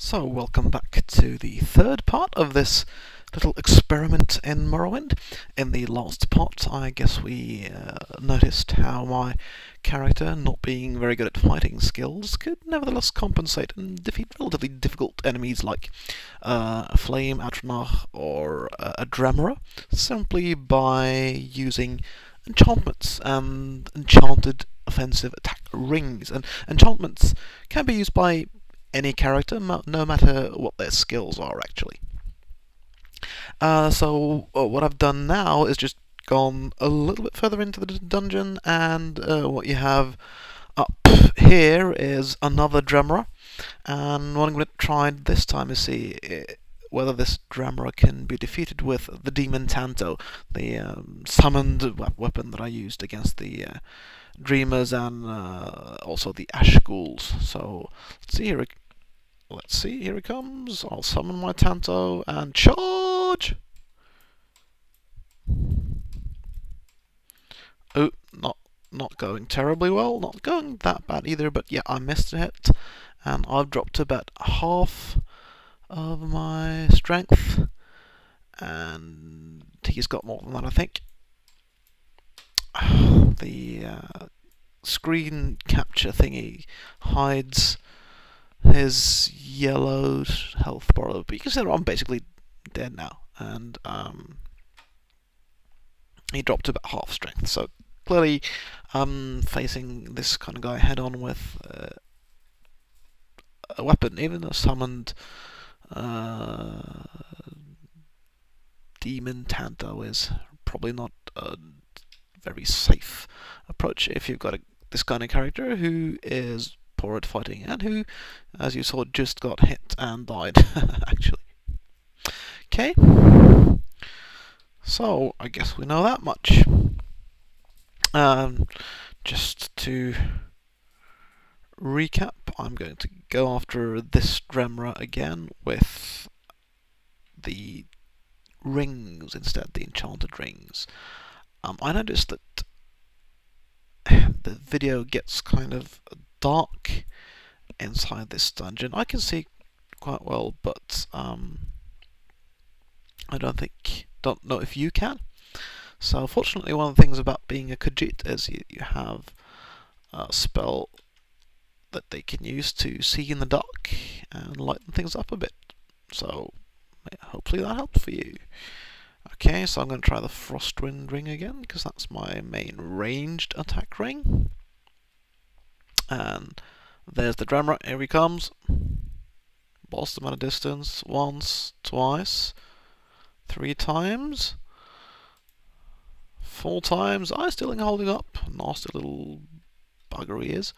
So, welcome back to the third part of this little experiment in Morrowind. In the last part, I guess we noticed how my character, not being very good at fighting skills, could nevertheless compensate and defeat relatively difficult enemies like a Flame, Atronach, or a Dremora, simply by using enchantments and enchanted offensive attack rings. And enchantments can be used by any character, no matter what their skills are, actually. So what I've done now is just gone a little bit further into the dungeon, and what you have up here is another Dremora, and what I'm going to try this time is see whether this Dremora can be defeated with the Demon Tanto, the summoned weapon that I used against the Dreamers and also the Ash Ghouls. So let's see, here it comes. I'll summon my Tanto and charge! Oh, not going terribly well, not going that bad either, but yeah, I missed a hit, and I've dropped to about half of my strength, and he's got more than that, I think. The screen capture thingy hides his yellow health bar, but you can see that I'm basically dead now, and he dropped to about half strength, so clearly facing this kind of guy head on with a weapon, even a summoned Demon Tanto, is probably not a very safe approach if you've got this kind of character who is poor at fighting and who, as you saw, just got hit and died, actually. Okay, so I guess we know that much. Just to recap, I'm going to go after this Dremora again with the rings instead, the enchanted rings. I noticed that the video gets kind of dark inside this dungeon. I can see quite well, but I don't know if you can. So fortunately, one of the things about being a Khajiit is you have a spell that they can use to see in the dark and lighten things up a bit. So hopefully that helps for you. Okay, so I'm going to try the Frostwind ring again, because that's my main ranged attack ring. And there's the Dremora, here he comes. Blast him at a distance, once, twice, 3 times, 4 times. I'm still holding up. Nasty little bugger he is.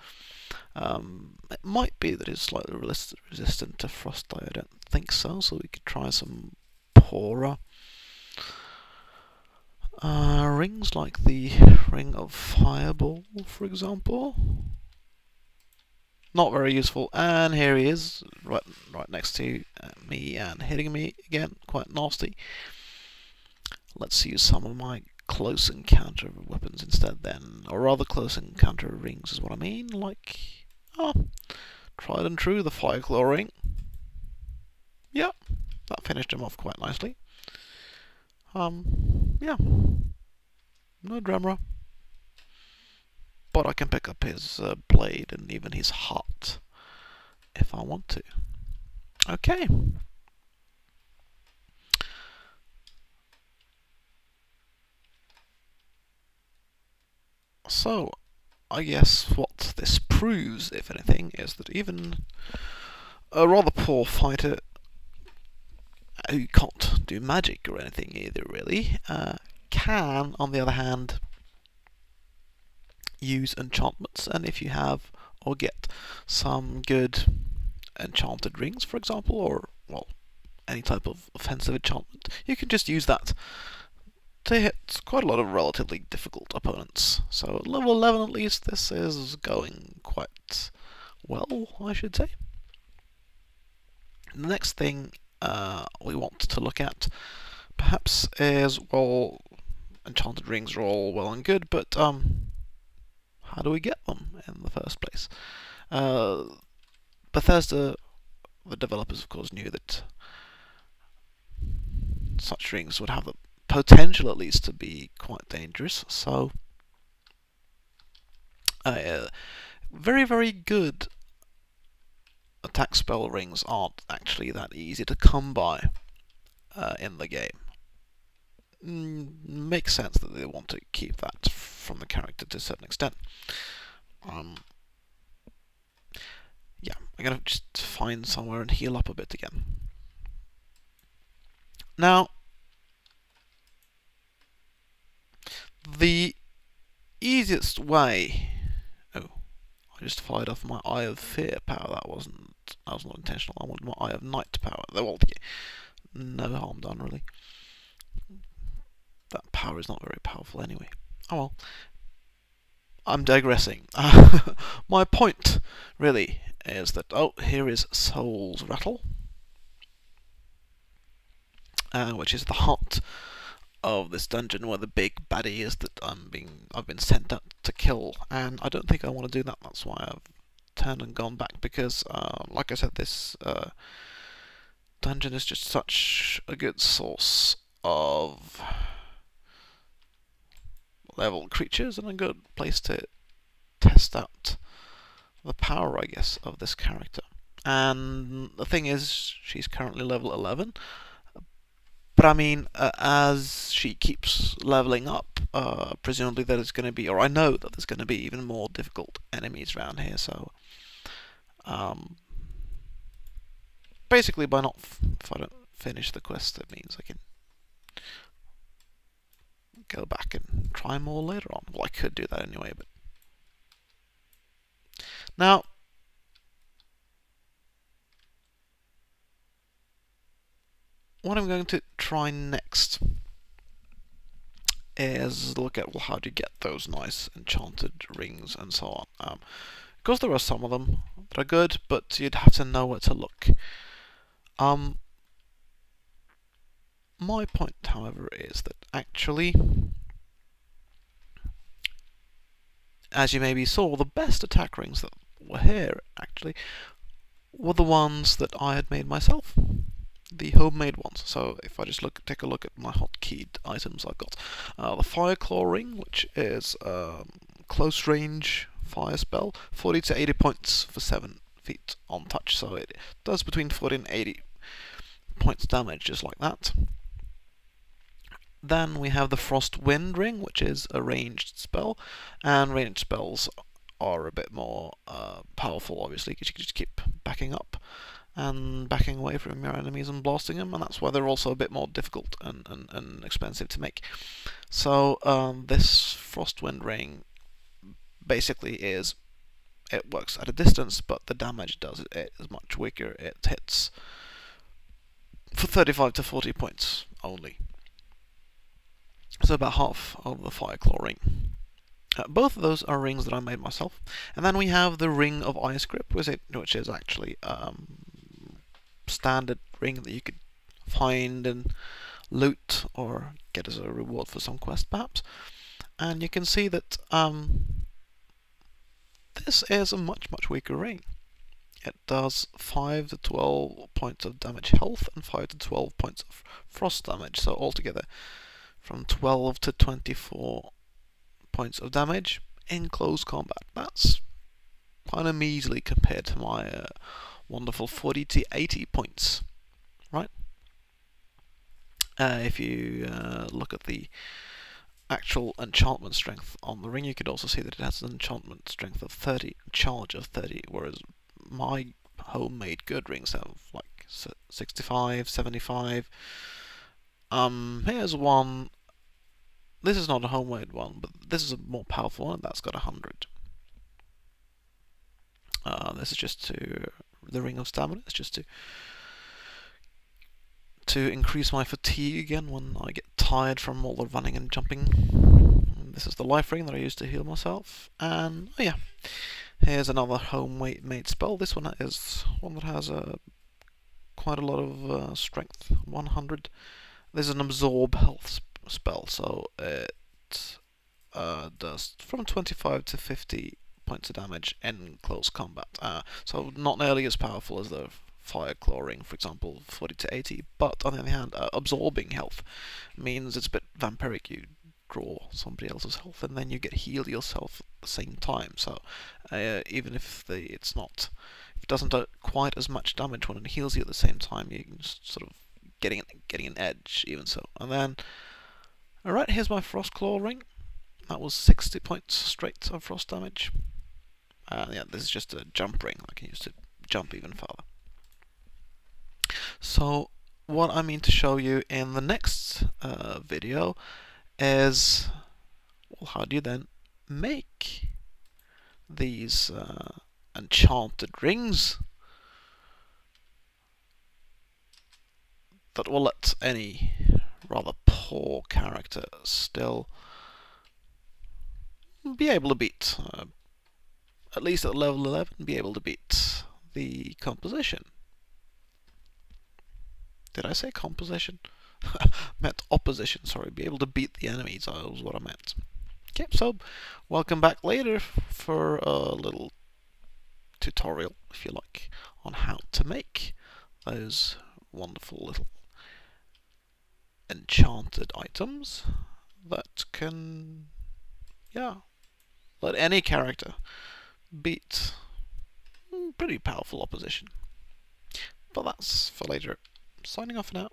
It might be that he's slightly resistant to frost, I don't think so we could try some poorer rings, like the Ring of Fireball, for example. Not very useful, and here he is, right next to me and hitting me again, quite nasty. Let's use some of my close encounter weapons instead then, or rather close encounter rings is what I mean, like, tried and true, the Fireclaw ring. Yeah, that finished him off quite nicely. Yeah, no Dremora, but I can pick up his blade and even his heart if I want to. Okay. So, I guess what this proves, if anything, is that even a rather poor fighter who can't do magic or anything either, really, can, on the other hand, use enchantments. And if you have or get some good enchanted rings, for example, or, well, any type of offensive enchantment, you can just use that to hit quite a lot of relatively difficult opponents. So at level 11 at least, this is going quite well, I should say. The next thing we want to look at perhaps is, well, enchanted rings are all well and good, but how do we get them in the first place? Bethesda the developers, of course, knew that such rings would have the potential, at least, to be quite dangerous. So, very, very good attack spell rings aren't actually that easy to come by in the game. Makes sense that they want to keep that from the character to a certain extent. Yeah, I'm gonna just find somewhere and heal up a bit again. Now, the easiest way... Oh, I just fired off my Eye of Fear power. That was not intentional. I wanted my Eye of Night power. Well, no harm done, really. That power is not very powerful anyway. Oh well. I'm digressing. My point, really, is that... Oh, here is Soul's Rattle, which is the heart of this dungeon where the big baddie is that I've been sent out to kill, and I don't think I want to do that. That's why I've turned and gone back, because, like I said, this dungeon is just such a good source of level creatures and a good place to test out the power, I guess, of this character. And the thing is, she's currently level 11, but I mean, as she keeps leveling up, presumably there's going to be, or I know that there's going to be even more difficult enemies around here, so basically if I don't finish the quest, that means I can go back and try more later on. Well, I could do that anyway, but... Now, what I'm going to try next is look at, well, how do you get those nice enchanted rings and so on. Because there are some of them that are good, but you'd have to know where to look. My point, however, is that actually, as you maybe saw, the best attack rings that were here, actually, were the ones that I had made myself. The homemade ones. So if I just take a look at my hotkeyed items I've got. The Fire Claw ring, which is close range fire spell, 40 to 80 points for 7 feet on touch, so it does between 40 and 80 points damage, just like that. Then we have the Frost Wind ring, which is a ranged spell, and ranged spells are a bit more powerful, obviously, because you can just keep backing up and backing away from your enemies and blasting them, and that's why they're also a bit more difficult and expensive to make. So this Frostwind ring basically it works at a distance, but the damage it is much weaker. It hits for 35 to 40 points only. So about half of the Fire Claw ring. Both of those are rings that I made myself. And then we have the Ring of Ice Grip, which is actually standard ring that you could find and loot or get as a reward for some quest, perhaps. And you can see that this is a much weaker ring. It does 5 to 12 points of damage health and 5 to 12 points of frost damage, so altogether from 12 to 24 points of damage in close combat. That's kind of measly compared to my wonderful 40 to 80 points, right? If you look at the actual enchantment strength on the ring, you could also see that it has an enchantment strength of 30, charge of 30, whereas my homemade good rings have like 65, 75. Here's one. This is not a homemade one, but this is a more powerful one, and that's got 100. This is just the Ring of Stamina. It's just to increase my fatigue again when I get tired from all the running and jumping. And this is the life ring that I use to heal myself. And oh yeah, here's another homemade spell. This one is one that has quite a lot of strength, 100. There's an absorb health spell, so it does from 25 to 50 points of damage in close combat. So not nearly as powerful as the Fire Claw Ring, for example, 40 to 80, but on the other hand, absorbing health means it's a bit vampiric. You draw somebody else's health and then you get heal yourself at the same time. So even if it doesn't do quite as much damage when it heals you at the same time, you can just sort of getting an edge, even so. And then, alright, here's my Frost Claw Ring. That was 60 points straight of frost damage. Yeah, this is just a jump ring. I can use to jump even farther. So, what I mean to show you in the next video is, well, how do you then make these enchanted rings that will let any rather poor character still be able to beat, at least at level 11, be able to beat the composition. Did I say composition? meant opposition, sorry, be able to beat the enemies, that was what I meant. Okay, so welcome back later for a little tutorial, if you like, on how to make those wonderful little enchanted items that can, yeah, let any character beat pretty powerful opposition. But that's for later. Signing off for now.